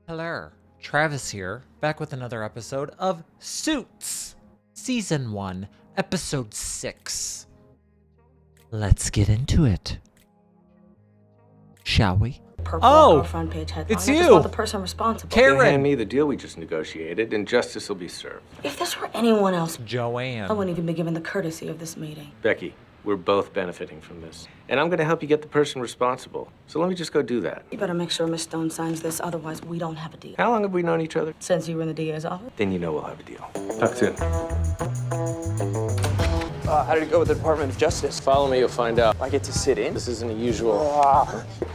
Hello, Travis here, back with another episode of Suits, Season 1, Episode 6. Let's get into it, shall we? Purple front page headline. It's I you, just want the person responsible. Karen. You hand me the deal we just negotiated, and justice will be served. If this were anyone else, Joanne. I wouldn't even be given the courtesy of this meeting. Becky, we're both benefiting from this. And I'm going to help you get the person responsible. So let me just go do that. You better make sure Miss Stone signs this, otherwise we don't have a deal. How long have we known each other? Since you were in the DA's office? Then you know we'll have a deal. Talk soon. How did it go with the Department of Justice? Follow me, you'll find out. I get to sit in? This isn't a usual...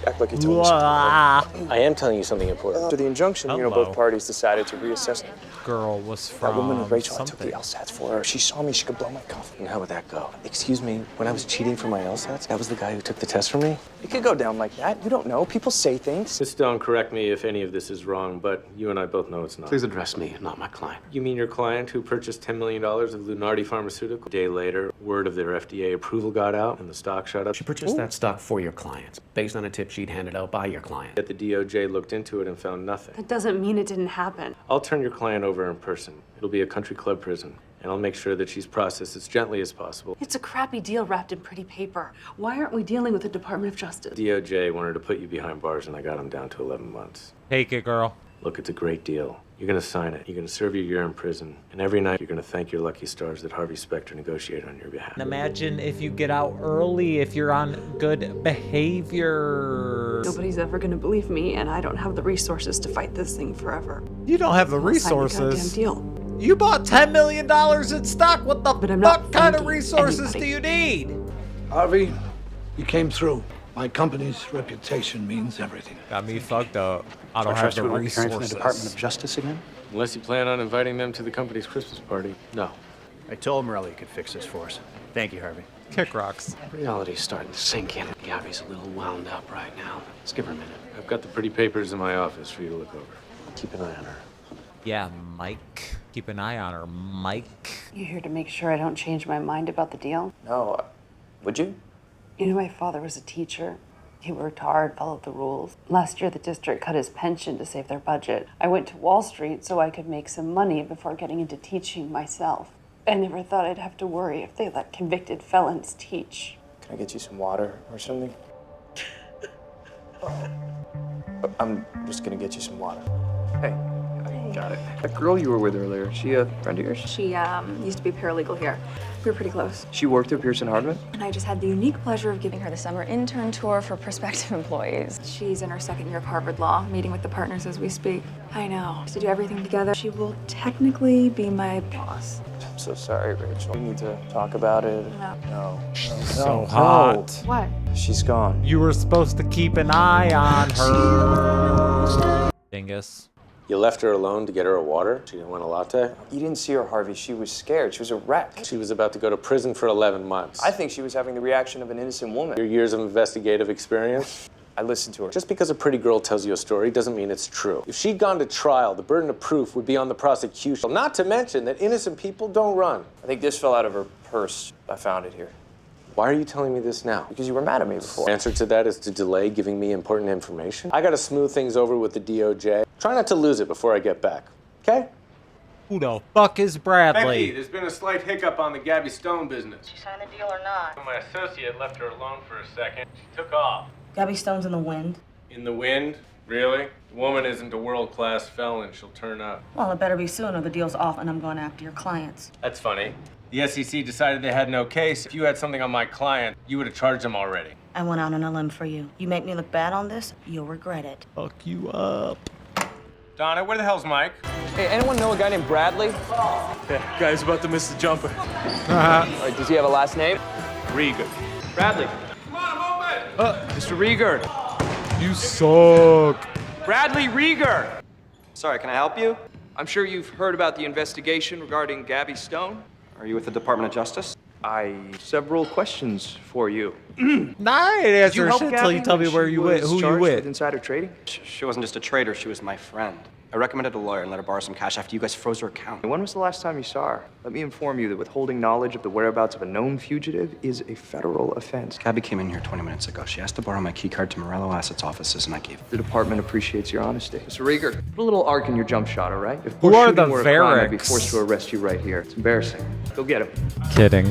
Act like you told me something. I am telling you something important. After the injunction, Hello. both parties decided to reassess it. Girl was That from woman, Rachel, I took the something. LSATs for her. She saw me, she could blow my cover. And how would that go? Excuse me, when I was cheating for my LSATs, that was the guy who took the test for me? It could go down like that. You don't know. People say things. Miss Stone, correct me if any of this is wrong, but you and I both know it's not. Please address me, not my client. You mean your client who purchased $10 million of Lunardi Pharmaceutical? A day later, word of their FDA approval got out and the stock shot up. She purchased that stock for your clients, based on a tip sheet handed out by your client. Yet the DOJ looked into it and found nothing. That doesn't mean it didn't happen. I'll turn your client over in person. It'll be a country club prison, and I'll make sure that she's processed as gently as possible. It's a crappy deal wrapped in pretty paper. Why aren't we dealing with the Department of Justice? DOJ wanted to put you behind bars, and I got him down to 11 months. Take it, girl. Look, it's a great deal. You're gonna sign it. You're gonna serve your year in prison, and every night you're gonna thank your lucky stars that Harvey Specter negotiated on your behalf. And imagine if you get out early, if you're on good behavior. Nobody's ever gonna believe me, and I don't have the resources to fight this thing forever. You don't have the Sign the resources. goddamn deal. You bought $10 million in stock. What the But I'm not fuck kind of thanking resources anybody. do you need? Harvey, you came through. My company's reputation means everything. Got me fucked up. I So don't I have trust the we won't be hearing from the resources. Department of Justice again? Unless you plan on inviting them to the company's Christmas party. No. I told Morelli could fix this for us. Thank you, Harvey. Kick rocks. Reality's starting to sink in. Gabby's a little wound up right now. Let's give her a minute. I've got the pretty papers in my office for you to look over. Keep an eye on her. Yeah, Mike. Keep an eye on her, Mike. You here to make sure I don't change my mind about the deal? No, would you? You know, my father was a teacher. He worked hard, followed the rules. Last year, the district cut his pension to save their budget. I went to Wall Street so I could make some money before getting into teaching myself. I never thought I'd have to worry if they let convicted felons teach. Can I get you some water or something? I'm just gonna get you some water. Hey, I got it. That girl you were with earlier, she a friend of yours? She used to be paralegal here. We were pretty close. She worked at Pearson Hardman? And I just had the unique pleasure of giving her the summer intern tour for prospective employees. She's in her second year of Harvard Law, meeting with the partners as we speak. I know. To do everything together, she will technically be my boss. I'm so sorry, Rachel. We need to talk about it. No. So hot. What? She's gone. You were supposed to keep an eye on her. Dingus. You left her alone to get her a water? She didn't want a latte? You didn't see her, Harvey. She was scared. She was a wreck. She was about to go to prison for 11 months. I think she was having the reaction of an innocent woman. Your years of investigative experience? I listened to her. Just because a pretty girl tells you a story doesn't mean it's true. If she'd gone to trial, the burden of proof would be on the prosecution. Not to mention that innocent people don't run. I think this fell out of her purse. I found it here. Why are you telling me this now? Because you were mad at me before. Answer to that is to delay giving me important information. I gotta smooth things over with the DOJ. Try not to lose it before I get back, okay? Who the fuck is Bradley? Becky, there's been a slight hiccup on the Gabby Stone business. She signed the deal or not? My associate left her alone for a second. She took off. Gabby Stone's in the wind. In the wind? Really? The woman isn't a world-class felon. She'll turn up. Well, it better be soon or the deal's off and I'm going after your clients. That's funny. The SEC decided they had no case. If you had something on my client, you would have charged them already. I went out on a limb for you. You make me look bad on this, you'll regret it. Fuck you up. Donna, where the hell's Mike? Hey, anyone know a guy named Bradley? Yeah, guy's about to miss the jumper. All right, does he have a last name? Rieger. Bradley. Come on, move it! Mr. Rieger. You suck. Bradley Rieger. Sorry, can I help you? I'm sure you've heard about the investigation regarding Gabby Stone. Are you with the Department of Justice? Several questions for you. Nah, I ain't answer shit till you tell me where you with, who you with. Insider trading? She wasn't just a trader, she was my friend. I recommended a lawyer and let her borrow some cash after you guys froze her account. When was the last time you saw her? Let me inform you that withholding knowledge of the whereabouts of a known fugitive is a federal offense. Gabby came in here 20 minutes ago. She asked to borrow my key card to Morello Asset's offices, and I gave it. The department appreciates your honesty. Mr. Rieger, put a little arc in your jump shot, all right? If Who are shooting the were a crime, I'd be Varricks? forced to arrest you right here. It's embarrassing. Go get him. Kidding.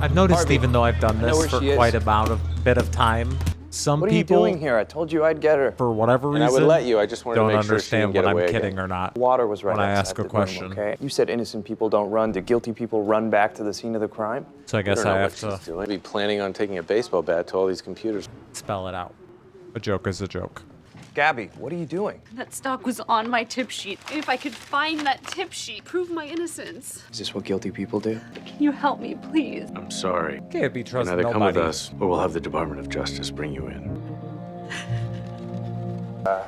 I've noticed, Harvey, even though I've done I know this where for she is. quite a bit of time, some What are you people, doing here? I told you I'd get her. for whatever reason, And I would let you. I just wanted to don't make sure she didn't understand get when away I'm again. kidding or not. Water was right when I outside ask a the question. room, okay? You said innocent people don't run. Do guilty people run back to the scene of the crime? So I I guess don't I know have what to she's doing. Be planning on taking a baseball bat to all these computers. spell it out. A joke is a joke. Gabby, what are you doing? That stock was on my tip sheet. If I could find that tip sheet, prove my innocence. Is this what guilty people do? Can you help me, please? I'm sorry. Can't be You can trusted either come with nobody. us, or we'll have the Department of Justice bring you in.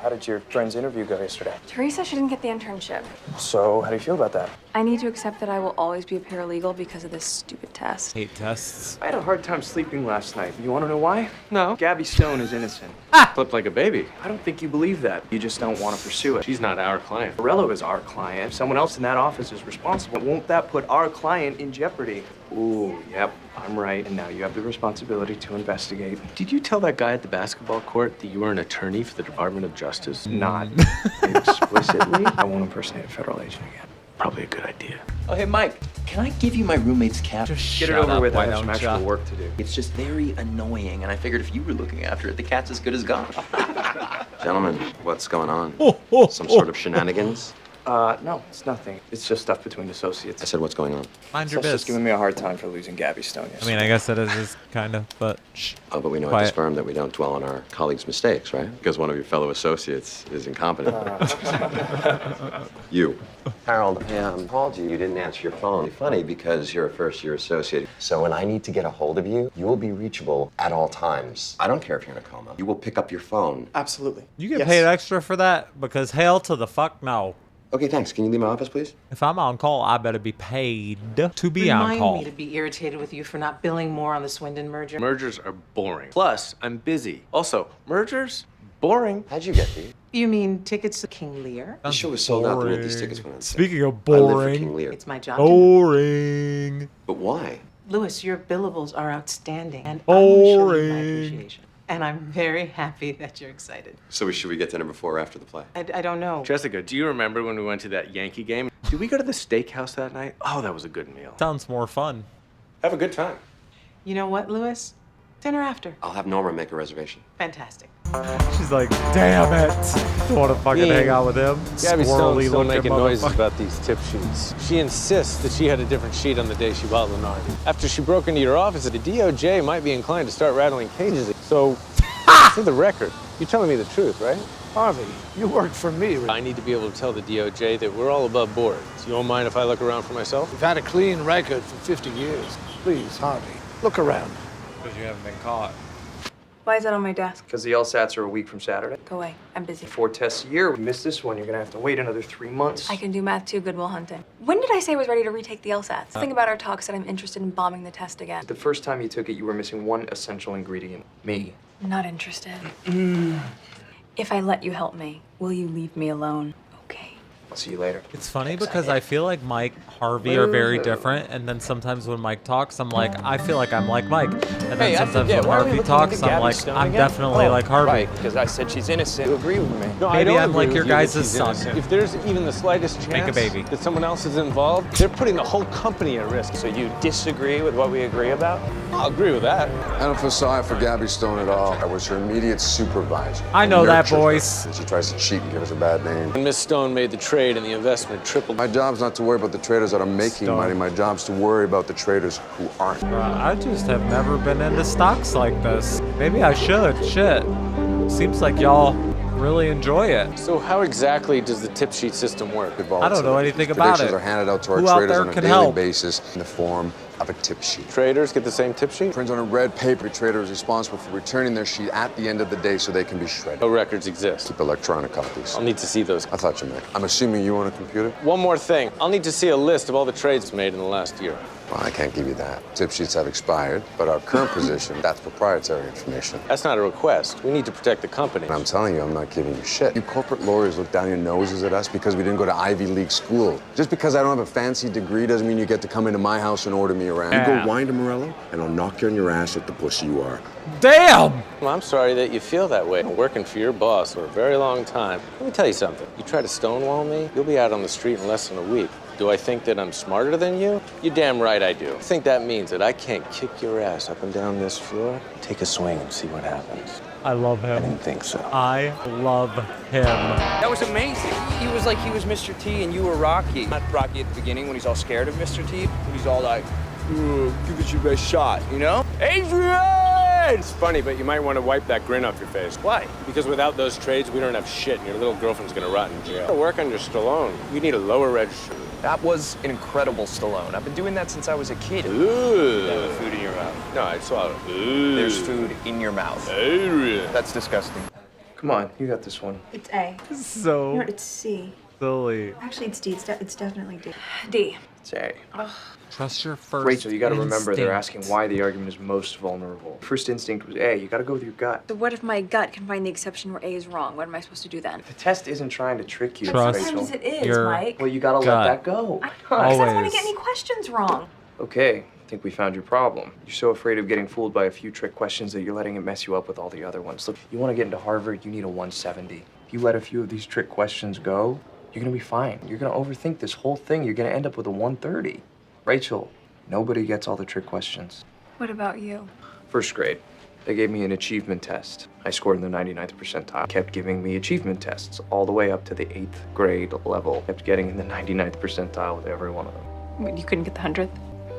How did your friend's interview go yesterday? Teresa, she didn't get the internship. So, how do you feel about that? I need to accept that I will always be a paralegal because of this stupid test. Hate tests. I had a hard time sleeping last night. You want to know why? No. Gabby Stone is innocent. Slept like a baby. I don't think you believe that. You just don't want to pursue it. She's not our client. Morello is our client. If someone else in that office is responsible, won't that put our client in jeopardy? Ooh, yep, I'm right. And now you have the responsibility to investigate. Did you tell that guy at the basketball court that you were an attorney for the Department of Justice? Not explicitly. I won't impersonate a federal agent again. Probably a good idea. Oh, hey, Mike, can I give you my roommate's cat? Just Get it shut over up, with. why I have some don't actual ya? work to do. It's just very annoying, and I figured if you were looking after it, the cat's as good as gone. Gentlemen, what's going on? Oh, Some sort of shenanigans? No, it's nothing. It's just stuff between associates. I said, what's going on? Mind your Seth's just biz. giving me a hard time for losing Gabby Stone I mean, I guess it is kind of, but shh. Oh, but we know at Quiet. this firm that we don't dwell on our colleagues' mistakes, right? Because one of your fellow associates is incompetent. You. Harold, I called you. You didn't answer your phone. Funny, because you're a first-year associate. So when I need to get a hold of you, you will be reachable at all times. I don't care if you're in a coma. You will pick up your phone. Absolutely. You get paid extra for that? Because hell to the fuck no. Okay, thanks. Can you leave my office, please? If I'm on call, I better be paid to be on Remind call. me to be irritated with you for not billing more on the Swindon merger. Mergers are boring. Plus, I'm busy. Also, mergers? Boring. How'd you get these? You mean tickets to King Lear? The show was sold out the minute these tickets went on sale. Speaking of I live for boring. King Lear. It's my job to know. Boring. But why? Louis, your billables are outstanding, and I want to show you my Boring. appreciation. And I'm very happy that you're excited. So should we get dinner before or after the play? I don't know. Jessica, do you remember when we went to that Yankee game? Did we go to the steakhouse that night? Oh, that was a good meal. Sounds more fun. Have a good time. You know what, Louis? Dinner after. I'll have Norma make a reservation. Fantastic. She's like, damn it. Don't want to fucking hang out with him. Gabby Stone's Squirrely still looking making noises motherfucker. about these tip sheets. She insists that she had a different sheet on the day she bought Lenard. After she broke into your office, the DOJ might be inclined to start rattling cages. So, for the record, you're telling me the truth, right? Harvey, you work for me. I need to be able to tell the DOJ that we're all above board. So you don't mind if I look around for myself? You've had a clean record for 50 years. Please, Harvey, look around. Because you haven't been caught. Why is that on my desk? Because the LSATs are a week from Saturday. Go away. I'm busy. 4 tests a year. We miss this one, you're gonna have to wait another 3 months. I can do math too, Goodwill Hunting. When did I say I was ready to retake the LSATs? Think about our talk said I'm interested in bombing the test again. The first time you took it, you were missing one essential ingredient. Me. Not interested. If I let you help me, will you leave me alone? Okay. I'll see you later. It's funny because I feel like Mike, Harvey are very different, and then sometimes when Mike talks, I'm like, I feel like I'm like Mike. And then sometimes when Harvey talks, I'm like, I'm definitely like Harvey. Right, because I said she's innocent. You agree with me. No, I Maybe don't I'm agree like with your you that guys' she's son. innocent. If there's even the slightest chance Make a baby. that someone else is involved, they're putting the whole company at risk. So you disagree with what we agree about? I'll agree with that. I don't feel sorry for Gabby Stone at all. I was her immediate supervisor. I know that Nurtured her. voice. And she tries to cheat and give us a bad name. And Miss Stone made the trade and the investment tripled. My job's not to worry about the traders that are making Stone. money. My job's to worry about the traders who aren't. Bruh, I just have never been into stocks like this. Maybe I should. Shit. Seems like y'all really enjoy it. So how exactly does the tip sheet system work? I don't know anything about Predictions it. are handed out to our Who out traders there on a can daily help? basis in the form of a tip sheet. Traders get the same tip sheet? Prints on a red paper. The trader is responsible for returning their sheet at the end of the day so they can be shredded. No records exist. Keep electronic copies. I'll need to see those. I thought you meant. I'm assuming you own a computer? One more thing. I'll need to see a list of all the trades made in the last year. Well, I can't give you that. Tip sheets have expired, but our current position, that's proprietary information. That's not a request. We need to protect the company. And I'm telling you, I'm not giving you shit. You corporate lawyers look down your noses at us because we didn't go to Ivy League school. Just because I don't have a fancy degree doesn't mean you get to come into my house and order me around. You go whine to Morello, and I'll knock you on your ass like the pussy you are. Damn! Well, I'm sorry that you feel that way. I'm working for your boss for a very long time. Let me tell you something. You try to stonewall me, you'll be out on the street in less than a week. Do I think that I'm smarter than you? You're damn right I do. I think that means that I can't kick your ass up and down this floor. Take a swing and see what happens. I love him. I didn't think so. I love him. That was amazing. He was like he was Mr. T and you were Rocky. Not Rocky at the beginning when he's all scared of Mr. T, but he's all like, give it your best shot, you know? Adrian! It's funny, but you might want to wipe that grin off your face. Why? Because without those trades, we don't have shit, and your little girlfriend's gonna rot in jail. To work under Stallone, you need a lower register. That was an incredible Stallone. I've been doing that since I was a kid. Ooh. Yeah, the food in your mouth. No, I swallowed. Ooh. There's food in your mouth. Ooh. That's disgusting. Come on, you got this one. It's A. So You know, it's C. silly. Actually, it's D. It's definitely D. D. It's A. Trust your first Rachel, you gotta remember they're instinct. asking why the argument is most vulnerable. First instinct was A. You gotta go with your gut. So what if my gut can find the exception where A is wrong? What am I supposed to do then? The test isn't trying to trick you, Trust Rachel. Sometimes it is, your Mike. Well, you gotta gut. let that go. Because I don't want Always. to get any questions wrong. Okay, I think we found your problem. You're so afraid of getting fooled by a few trick questions that you're letting it mess you up with all the other ones. Look, you want to get into Harvard, you need a 170. If you let a few of these trick questions go, you're gonna be fine. You're gonna overthink this whole thing. You're gonna end up with a 130. Rachel, nobody gets all the trick questions. What about you? First grade, they gave me an achievement test. I scored in the 99th percentile. Kept giving me achievement tests all the way up to the 8th grade level. Kept getting in the 99th percentile with every one of them. Wait, you couldn't get the 100th?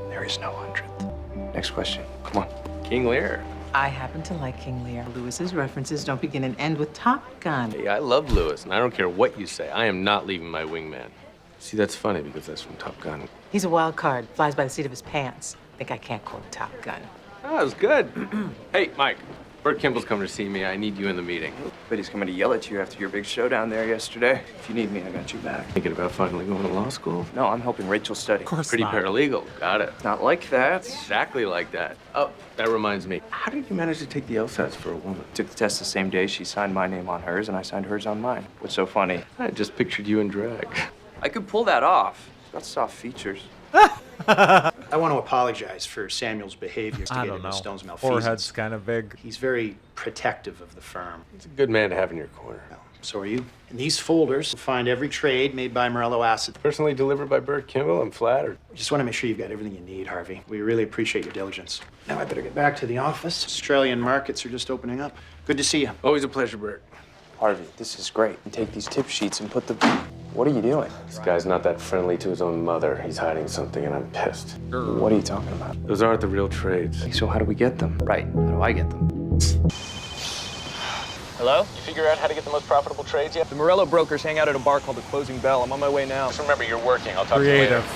There is no 100th. Next question. Come on. King Lear. I happen to like King Lear. Lewis's references don't begin and end with Top Gun. Hey, I love Lewis, and I don't care what you say. I am not leaving my wingman. See, that's funny because that's from Top Gun. He's a wild card, flies by the seat of his pants. Think I can't quote Top Gun. Oh, that was good. Hey, Mike, Bert Kimball's coming to see me. I need you in the meeting. But he's coming to yell at you after your big showdown there yesterday. If you need me, I got you back. Thinking about finally going to law school? No, I'm helping Rachel study. Of course Pretty not. paralegal. Got it. Not like that. Exactly like that. Oh, that reminds me. How did you manage to take the LSATs for a woman? Took the test the same day. She signed my name on hers, and I signed hers on mine. What's so funny? I just pictured you in drag. I could pull that off. It's got soft features. I want to apologize for Samuel's behavior. I don't know. Stone's malfeasance. Forehead's kind of big. He's very protective of the firm. He's a good man to have in your corner. So are you. In these folders, you'll find every trade made by Morello Asset. Personally delivered by Bert Kimball. I'm flattered. We just want to make sure you've got everything you need, Harvey. We really appreciate your diligence. Now I better get back to the office. Australian markets are just opening up. Good to see you. Always a pleasure, Bert. Harvey, this is great. You take these tip sheets and put the... What are you doing? This guy's not that friendly to his own mother. He's hiding something, and I'm pissed. What are you talking about? Those aren't the real trades. So how do we get them? Right. How do I get them? Hello? You figure out how to get the most profitable trades yet? The Morello brokers hang out at a bar called the Closing Bell. I'm on my way now. Just remember, you're working. I'll talk Creative. to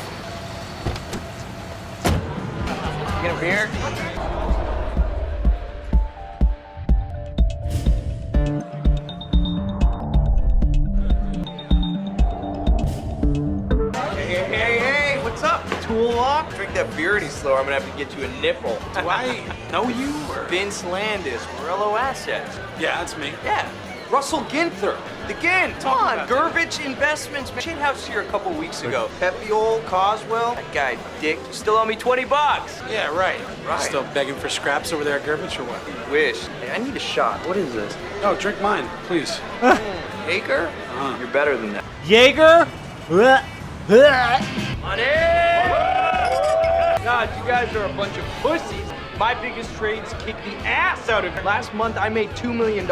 you later. Get a beer? Hey, what's up? Tool walk? Drink that beer any slower, I'm gonna have to get you a nipple. Do I know you? Or? Vince Landis, Morello Assets. Yeah, that's me. Yeah, Russell Ginther. The Gint. Come Talk on, about Garbage Investments. Shit house here a couple weeks ago. Pepe Old Coswell. That guy, Dick, still owe me $20. Yeah, right. Right. Still begging for scraps over there at Garbage or what? Wish. Hey, I need a shot. What is this? No, drink mine, please. Acre? You're better than that. Jaeger? Money! God, you guys are a bunch of pussies. My biggest trades kicked the ass out of it. Last month, I made $2 million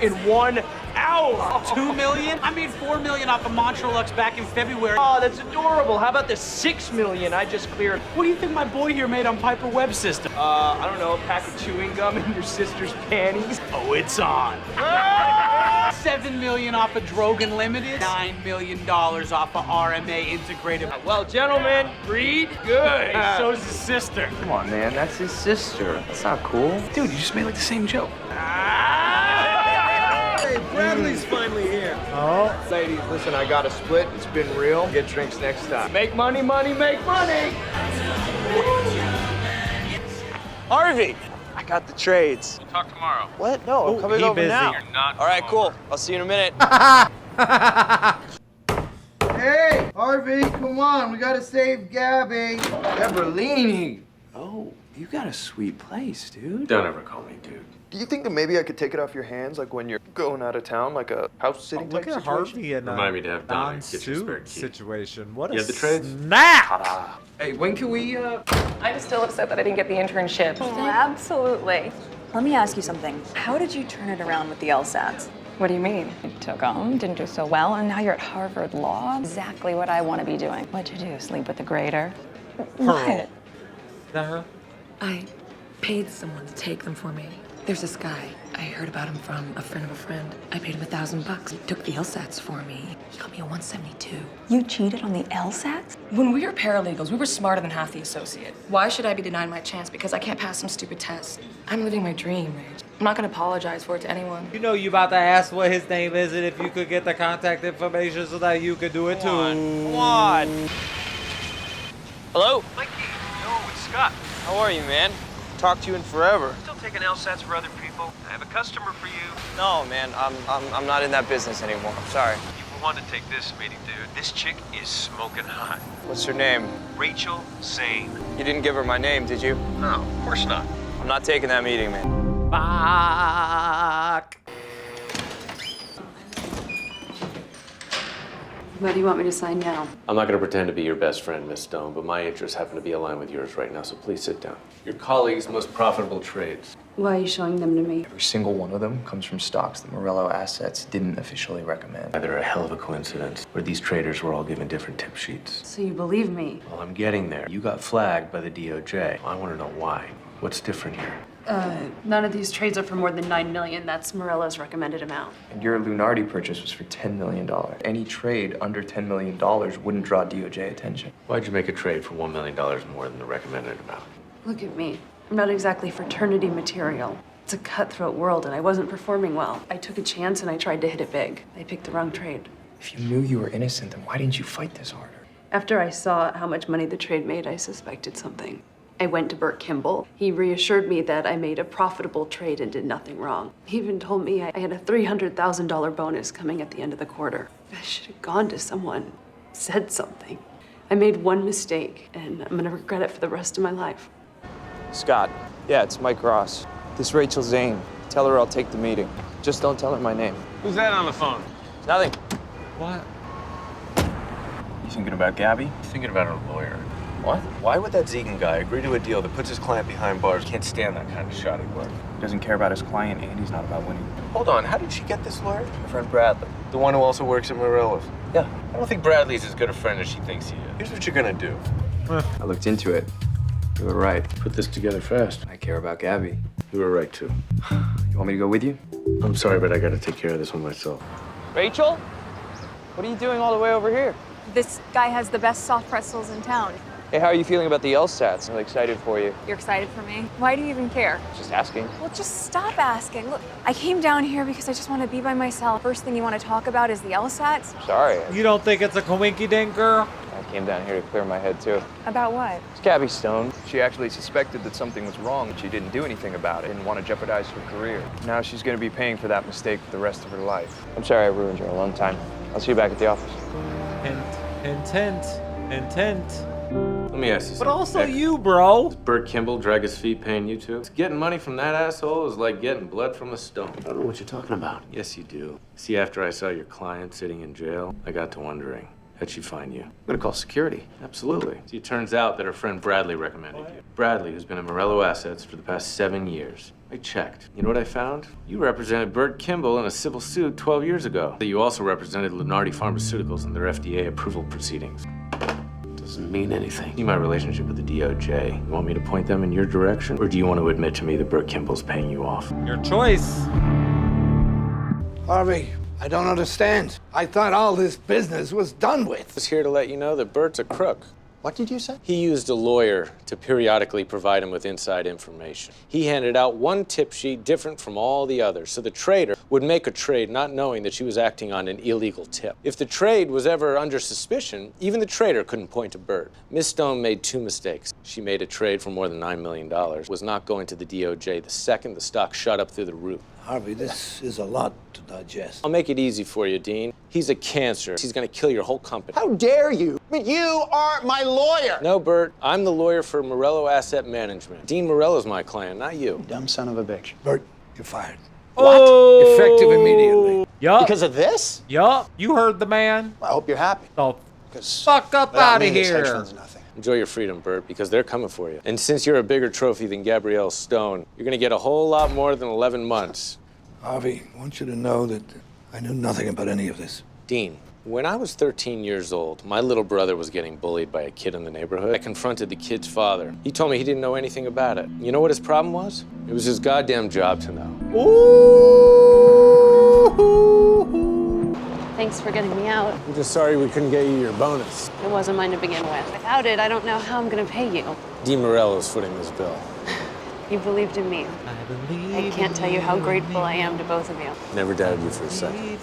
in 1 hour. $2 million? I made $4 million off of Montrolux back in February. Oh, that's adorable. How about the $6 million I just cleared? What do you think my boy here made on Piper Web System? I don't know, a pack of chewing gum in your sister's panties? Oh, it's on. $7 million off of Drogan Limited. $9 million off of RMA Integrated. Well, gentlemen, Reed, good. Hey, so's his sister. Come on, man, that's his sister. That's not cool. Dude, you just made like the same joke. Hey, Bradley's finally here. Oh. Ladies, listen, I got a split. It's been real. Get drinks next time. Make money, money, make money! Harvey! I got the trades. We'll talk tomorrow. What? No, I'm coming over busy. now. You're not. All right, cool. I'll see you in a minute. Hey, Harvey, come on. We gotta save Gabby. Eberlini. Oh, you got a sweet place, dude. Don't ever call me dude. Do you think that maybe I could take it off your hands, like when you're going out of town, like a house sitting Look type at situation? Harvey in Remind me to have Donna get your spare non-suit key. situation. What You a have the trades? snap! Hey, when can we, I'm still upset that I didn't get the internship. Oh, absolutely. Let me ask you something. How did you turn it around with the LSATs? What do you mean? You took them, didn't do so well, and now you're at Harvard Law? Exactly what I want to be doing. What'd you do, sleep with the grader? What? Is that her? I paid someone to take them for me. There's this guy. I heard about him from a friend of a friend. I paid him $1,000. He took the LSATs for me. He got me a 172. You cheated on the LSATs? When we were paralegals, we were smarter than half the associate. Why should I be denied my chance because I can't pass some stupid test? I'm living my dream, Rach. I'm not gonna apologize for it to anyone. You know you about to ask what his name is and if you could get the contact information so that you could do it too. Come on. Hello? Mikey, no, it's Scott. How are you, man? Talked to you in forever. Still taking LSATs for other people. I have a customer for you. No, man, I'm not in that business anymore. I'm sorry. You want to take this meeting, dude. This chick is smoking hot. What's her name? Rachel Zane. You didn't give her my name, did you? No, of course not. I'm not taking that meeting, man. Fuck. What do you want me to sign now? I'm not going to pretend to be your best friend, Miss Stone, but my interests happen to be aligned with yours right now, so please sit down. Your colleagues' most profitable trades. Why are you showing them to me? Every single one of them comes from stocks that Morello Assets didn't officially recommend. They're a hell of a coincidence, where these traders were all given different tip sheets. So you believe me? Well, I'm getting there. You got flagged by the DOJ. I want to know why. What's different here? None of these trades are for more than $9 million. That's Morello's recommended amount. And your Lunardi purchase was for $10 million. Any trade under $10 million wouldn't draw DOJ attention. Why'd you make a trade for $1 million more than the recommended amount? Look at me. I'm not exactly fraternity material. It's a cutthroat world, and I wasn't performing well. I took a chance, and I tried to hit it big. I picked the wrong trade. If you knew you were innocent, then why didn't you fight this harder? After I saw how much money the trade made, I suspected something. I went to Burt Kimball. He reassured me that I made a profitable trade and did nothing wrong. He even told me I had a $300,000 bonus coming at the end of the quarter. I should have gone to someone, said something. I made one mistake, and I'm gonna regret it for the rest of my life. Scott. Yeah, it's Mike Ross. This Rachel Zane. Tell her I'll take the meeting. Just don't tell her my name. Who's that on the phone? Nothing. What? You thinking about Gabby? Thinking about a lawyer. What? Why would that Zegan guy agree to a deal that puts his client behind bars? Can't stand that kind of shoddy work. He doesn't care about his client, and he's not about winning. Hold on, how did she get this lawyer? My friend Bradley. The one who also works at Morello's. Yeah. I don't think Bradley's as good a friend as she thinks he is. Here's what you're gonna do. I looked into it. You were right. Put this together fast. I care about Gabby. You were right, too. You want me to go with you? I'm sorry, but I gotta take care of this one myself. Rachel? What are you doing all the way over here? This guy has the best soft pretzels in town. Hey, how are you feeling about the LSATs? I'm really excited for you. You're excited for me? Why do you even care? Just asking. Well, just stop asking. Look, I came down here because I just want to be by myself. First thing you want to talk about is the LSATs? Sorry. You don't think it's a coinky dink, girl? I came down here to clear my head, too. About what? It's Gabby Stone. She actually suspected that something was wrong, but she didn't do anything about it. Didn't want to jeopardize her career. Now she's going to be paying for that mistake for the rest of her life. I'm sorry I ruined your alone time. I'll see you back at the office. Intent. Let me ask you something. But also you, bro. Does Burt Kimball drag his feet paying you too? Getting money from that asshole is like getting blood from a stone. I don't know what you're talking about. Yes, you do. See, after I saw your client sitting in jail, I got to wondering, how'd she find you? I'm gonna call security. Absolutely. See, it turns out that her friend Bradley recommended you. Bradley, who's been at Morello Assets for the past 7 years. I checked. You know what I found? You represented Burt Kimball in a civil suit 12 years ago. You also represented Lunardi Pharmaceuticals in their FDA approval proceedings. Doesn't mean anything. See my relationship with the DOJ. You want me to point them in your direction? Or do you want to admit to me that Burt Kimball's paying you off? Your choice. Harvey, I don't understand. I thought all this business was done with. Just here to let you know that Burt's a crook. What did you say? He used a lawyer to periodically provide him with inside information. He handed out one tip sheet different from all the others, so the trader would make a trade not knowing that she was acting on an illegal tip. If the trade was ever under suspicion, even the trader couldn't point a bird. Miss Stone made two mistakes. She made a trade for more than $9 million, was not going to the DOJ the second the stock shot up through the roof. Harvey, this is a lot to digest. I'll make it easy for you, Dean. He's a cancer. He's gonna kill your whole company. How dare you? I mean, you are my lawyer. No, Bert, I'm the lawyer for Morello Asset Management. Dean Morello's my client, not you. You dumb son of a bitch. Bert, you're fired. Oh! Effective immediately. Yup. Because of this? Yup. You heard the man. I hope you're happy. So Because fuck up without out me, of this hedge here. fund's nothing. Enjoy your freedom, Bert, because they're coming for you. And since you're a bigger trophy than Gabrielle Stone, you're gonna get a whole lot more than 11 months. Harvey, I want you to know that I knew nothing about any of this. Dean, when I was 13 years old, my little brother was getting bullied by a kid in the neighborhood. I confronted the kid's father. He told me he didn't know anything about it. You know what his problem was? It was his goddamn job to know. Ooh. Thanks for getting me out. I'm just sorry we couldn't get you your bonus. It wasn't mine to begin with. Without it, I don't know how I'm gonna pay you. Dean Morello's footing this bill. You believed in me. I can't tell you how grateful I am to both of you. Never doubted you for a second.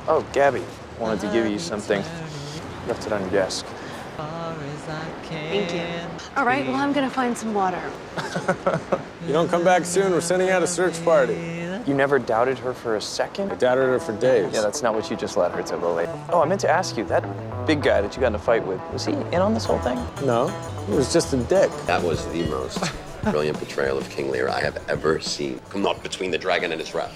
Oh, Gabby, wanted to give you something. Left it on your desk. Thank you. All right, well, I'm gonna find some water. You don't come back soon, we're sending out a search party. You never doubted her for a second? I doubted her for days. Yeah, that's not what you just led her to believe. Oh, I meant to ask you, that big guy that you got in a fight with, was he in on this whole thing? No, he was just a dick. That was the most brilliant portrayal of King Lear I have ever seen. Come up between the dragon and his wrath.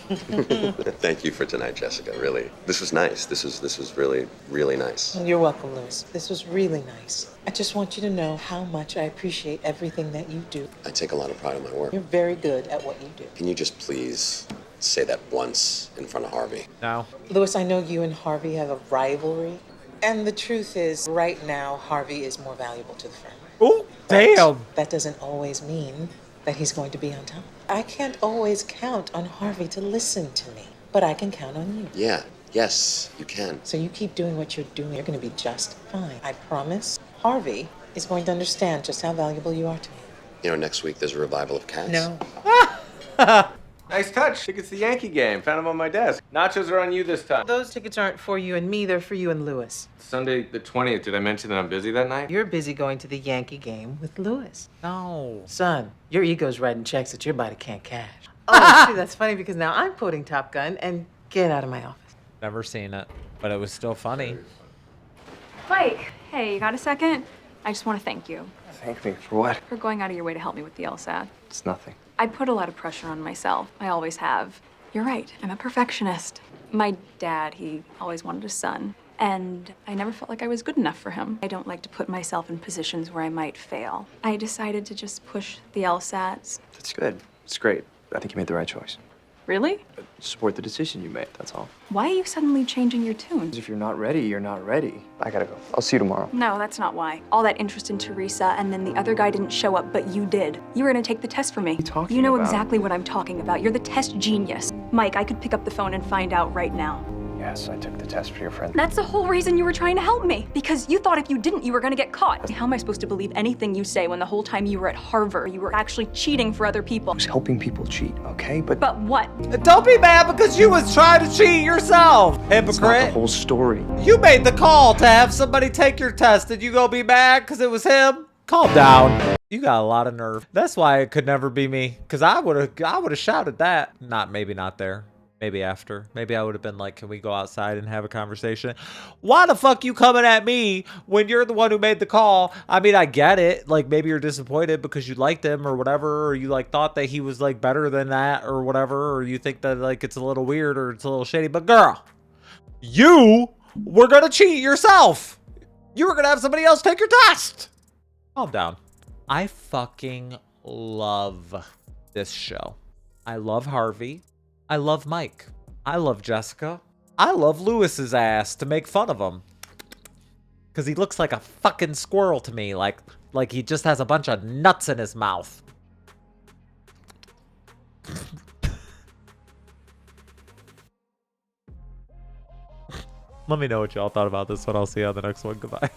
Thank you for tonight, Jessica. Really, this was nice. This was really, really nice. You're welcome, Louis. This was really nice. I just want you to know how much I appreciate everything that you do. I take a lot of pride in my work. You're very good at what you do. Can you just please say that once in front of Harvey? No. Louis, I know you and Harvey have a rivalry. And the truth is, right now, Harvey is more valuable to the firm. Ooh, damn. That doesn't always mean that he's going to be on top. I can't always count on Harvey to listen to me, but I can count on you. Yeah, yes, you can. So you keep doing what you're doing, you're going to be just fine. I promise Harvey is going to understand just how valuable you are to him. You know, next week there's a revival of Cats. No. Nice touch. Tickets to the Yankee game. Found them on my desk. Nachos are on you this time. Those tickets aren't for you and me, they're for you and Louis. Sunday the 20th. Did I mention that I'm busy that night? You're busy going to the Yankee game with Louis. No. Son, your ego's writing checks that your body can't cash. Oh, see, that's funny because now I'm quoting Top Gun and get out of my office. Never seen it, but it was still funny. Mike, hey, you got a second? I just want to thank you Thank me for what? for going out of your way to help me with the LSAT. It's nothing. I put a lot of pressure on myself. I always have. You're right, I'm a perfectionist. My dad, he always wanted a son, and I never felt like I was good enough for him. I don't like to put myself in positions where I might fail. I decided to just push the LSATs. That's good. It's great. I think you made the right choice. Really? Support the decision you made, that's all. Why are you suddenly changing your tune? If you're not ready, you're not ready. I gotta go. I'll see you tomorrow. No, that's not why. All that interest in Teresa, and then the other guy didn't show up, but you did. You were gonna take the test for me. What are you talking You know about? exactly what I'm talking about. You're the test genius. Mike, I could pick up the phone and find out right now. Yes, I took the test for your friend. That's the whole reason you were trying to help me. Because you thought if you didn't, you were gonna get caught. How am I supposed to believe anything you say when the whole time you were at Harvard, you were actually cheating for other people? I was helping people cheat, okay? But But what? Don't be mad because you was trying to cheat yourself, that's not the hypocrite. whole story. You made the call to have somebody take your test. Did you go be mad because it was him? Calm down. You got a lot of nerve. That's why it could never be me. Because I would have shouted that. Maybe not there. Maybe after. Maybe I would have been like, can we go outside and have a conversation? Why the fuck you coming at me when you're the one who made the call? I mean, I get it. Like, maybe you're disappointed because you liked him or whatever, or you like thought that he was like better than that or whatever, or you think that like it's a little weird or it's a little shady. But girl, you were gonna cheat yourself. You were gonna have somebody else take your test. Calm down. I fucking love this show. I love Harvey. I love Mike. I love Jessica. I love Lewis's ass to make fun of him. Because he looks like a fucking squirrel to me. Like he just has a bunch of nuts in his mouth. Let me know what y'all thought about this one. I'll see you on the next one. Goodbye.